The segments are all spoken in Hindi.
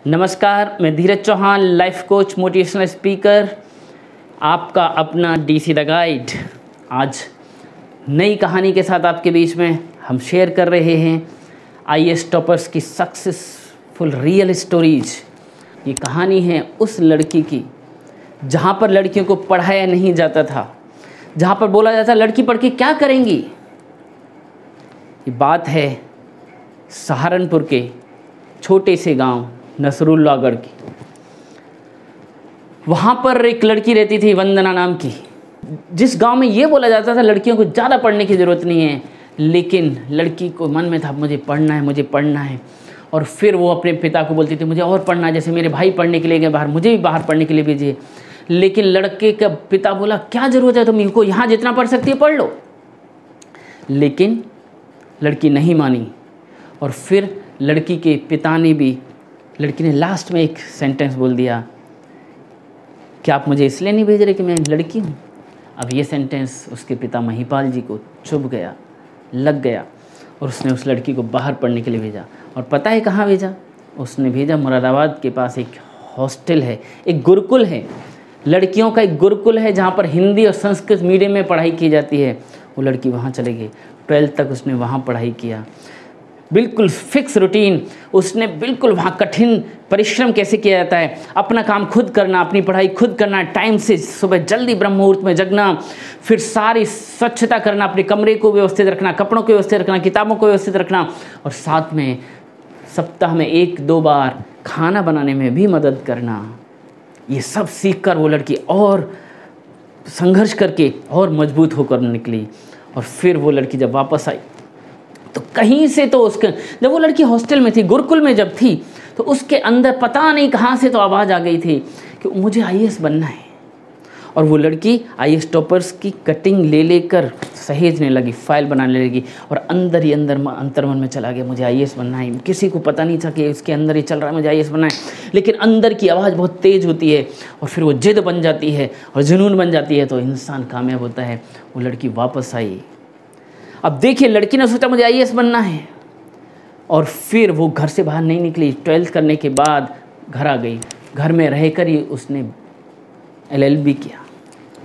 नमस्कार, मैं Dheeraj Chauhan, life coach, motivational speaker, आपका अपना डीसी द गाइड। आज नई कहानी के साथ आपके बीच में हम शेयर कर रहे हैं आईएएस टॉपर्स की सक्सेसफुल रियल स्टोरीज। ये कहानी है उस लड़की की जहाँ पर लड़कियों को पढ़ाया नहीं जाता था, जहाँ पर बोला जाता लड़की पढ़ के क्या करेंगी। ये बात है सहारनपुर के छोटे से गांव नसरुल्लागढ़ की। वहाँ पर एक लड़की रहती थी वंदना नाम की, जिस गांव में ये बोला जाता था लड़कियों को ज़्यादा पढ़ने की ज़रूरत नहीं है, लेकिन लड़की को मन में था मुझे पढ़ना है, मुझे पढ़ना है। और फिर वो अपने पिता को बोलती थी मुझे और पढ़ना है, जैसे मेरे भाई पढ़ने के लिए गए बाहर, मुझे भी बाहर पढ़ने के लिए भेजिए। लेकिन लड़के का पिता बोला क्या ज़रूरत है, तुम इनको यहाँ जितना पढ़ सकती है पढ़ लो। लेकिन लड़की नहीं मानी और फिर लड़की के पिता ने भी, लड़की ने लास्ट में एक सेंटेंस बोल दिया कि आप मुझे इसलिए नहीं भेज रहे कि मैं लड़की हूँ। अब ये सेंटेंस उसके पिता महिपाल जी को चुभ गया, लग गया, और उसने उस लड़की को बाहर पढ़ने के लिए भेजा। और पता है कहाँ भेजा? उसने भेजा मुरादाबाद के पास एक हॉस्टल है, एक गुरुकुल है, लड़कियों का एक गुरुकुल है जहाँ पर हिंदी और संस्कृत मीडियम में पढ़ाई की जाती है। वो लड़की वहाँ चले गई, 12th तक उसने वहाँ पढ़ाई किया, बिल्कुल फिक्स रूटीन। उसने बिल्कुल वहाँ कठिन परिश्रम कैसे किया जाता है, अपना काम खुद करना, अपनी पढ़ाई खुद करना, टाइम से सुबह जल्दी ब्रह्म मुहूर्त में जगना, फिर सारी स्वच्छता करना, अपने कमरे को व्यवस्थित रखना, कपड़ों को व्यवस्थित रखना, किताबों को व्यवस्थित रखना, और साथ में सप्ताह में 1-2 बार खाना बनाने में भी मदद करना। ये सब सीख कर वो लड़की और संघर्ष करके और मजबूत होकर निकली। और फिर वो लड़की जब वापस आई तो कहीं से तो उसके, जब वो लड़की हॉस्टल में थी, गुरुकुल में जब थी, तो उसके अंदर पता नहीं कहाँ से तो आवाज़ आ गई थी कि मुझे आईएएस बनना है। और वो लड़की आईएएस टॉपर्स की कटिंग ले लेकर सहेजने लगी, फाइल बनाने लगी, और अंदर ही अंदर अंतर्मन में चला गया मुझे आईएएस बनना है। किसी को पता नहीं था कि उसके अंदर ही चल रहा है मुझे आईएएस बनना है, लेकिन अंदर की आवाज़ बहुत तेज़ होती है और फिर वो जिद बन जाती है और जुनून बन जाती है, तो इंसान कामयाब होता है। वो लड़की वापस आई। अब देखिए, लड़की ने सोचा मुझे आईएएस बनना है, और फिर वो घर से बाहर नहीं निकली। 12th करने के बाद घर आ गई। घर में रहकर ही उसने LLB किया,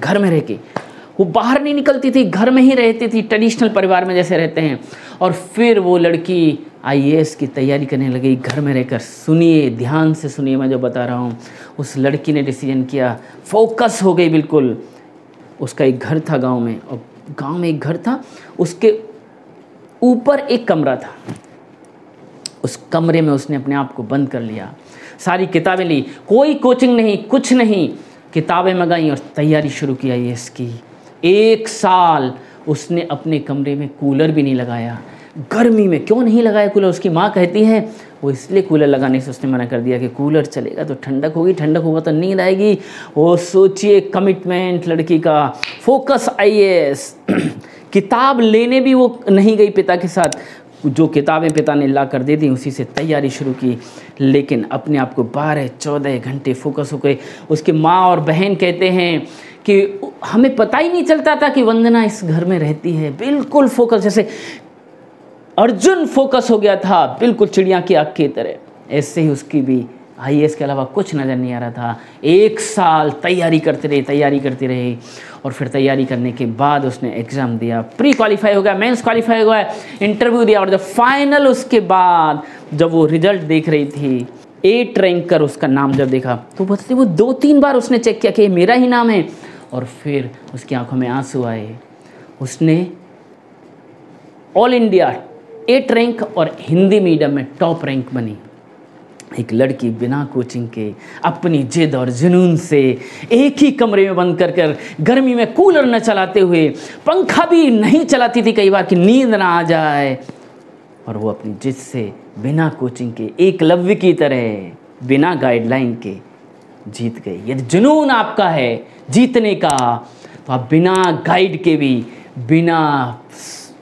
घर में रह के। वो बाहर नहीं निकलती थी, घर में ही रहती थी, ट्रेडिशनल परिवार में जैसे रहते हैं। और फिर वो लड़की आईएएस की तैयारी करने लगी घर में रहकर। सुनिए, ध्यान से सुनिए मैं जो बता रहा हूँ। उस लड़की ने डिसीजन किया, फोकस हो गई बिल्कुल। उसका एक घर था गाँव में, और गांव में एक घर था, उसके ऊपर एक कमरा था। उस कमरे में उसने अपने आप को बंद कर लिया, सारी किताबें ली, कोई कोचिंग नहीं, कुछ नहीं, किताबें मंगाई और तैयारी शुरू की आईएएस की। 1 साल उसने अपने कमरे में कूलर भी नहीं लगाया। गर्मी में क्यों नहीं लगाया कूलर? उसकी माँ कहती है वो इसलिए कूलर लगाने से उसने मना कर दिया कि कूलर चलेगा तो ठंडक होगी, ठंडक होगा तो नींद आएगी। वो सोचिए, कमिटमेंट लड़की का, फोकस आईएएस। किताब लेने भी वो नहीं गई पिता के साथ, जो किताबें पिता ने ला कर दे दी उसी से तैयारी शुरू की। लेकिन अपने आप को 12-14 घंटे फोकस हो गए। उसके माँ और बहन कहते हैं कि हमें पता ही नहीं चलता था कि वंदना इस घर में रहती है, बिल्कुल फोकस, जैसे अर्जुन फोकस हो गया था, बिल्कुल चिड़िया की आँख की तरह। ऐसे ही उसकी भी आईएएस के अलावा कुछ नज़र नहीं आ रहा था। 1 साल तैयारी करते रहे, और फिर तैयारी करने के बाद उसने एग्ज़ाम दिया, प्री क्वालिफाई हो गया, मेंस क्वालिफाई हो गया, इंटरव्यू दिया, और जब फाइनल उसके बाद जब वो रिजल्ट देख रही थी, 8 रैंक कर उसका नाम जब देखा, तो बताते वो 2-3 बार उसने चेक किया कि ये मेरा ही नाम है, और फिर उसकी आंखों में आंसू आए। उसने ऑल इंडिया 8 रैंक और हिंदी मीडियम में टॉप रैंक बनी। एक लड़की बिना कोचिंग के, अपनी जिद और जुनून से, एक ही कमरे में बंद कर गर्मी में कूलर न चलाते हुए, पंखा भी नहीं चलाती थी कई बार कि नींद ना आ जाए, और वो अपनी जिद से बिना कोचिंग के, एकलव्य की तरह, बिना गाइडलाइन के जीत गई। यदि जुनून आपका है जीतने का, तो आप बिना गाइड के भी, बिना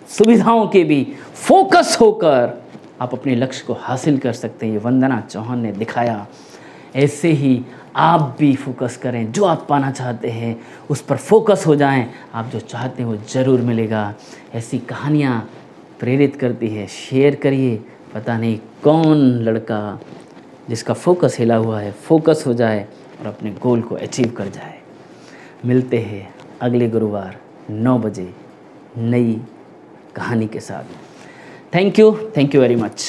सुविधाओं के भी फोकस होकर आप अपने लक्ष्य को हासिल कर सकते हैं। ये वंदना चौहान ने दिखाया। ऐसे ही आप भी फोकस करें, जो आप पाना चाहते हैं उस पर फोकस हो जाएं, आप जो चाहते हैं वो ज़रूर मिलेगा। ऐसी कहानियाँ प्रेरित करती है, शेयर करिए। पता नहीं कौन लड़का जिसका फोकस हिला हुआ है फोकस हो जाए और अपने गोल को अचीव कर जाए। मिलते हैं अगले गुरुवार 9 बजे नई कहानी के साथ। Thank you very much.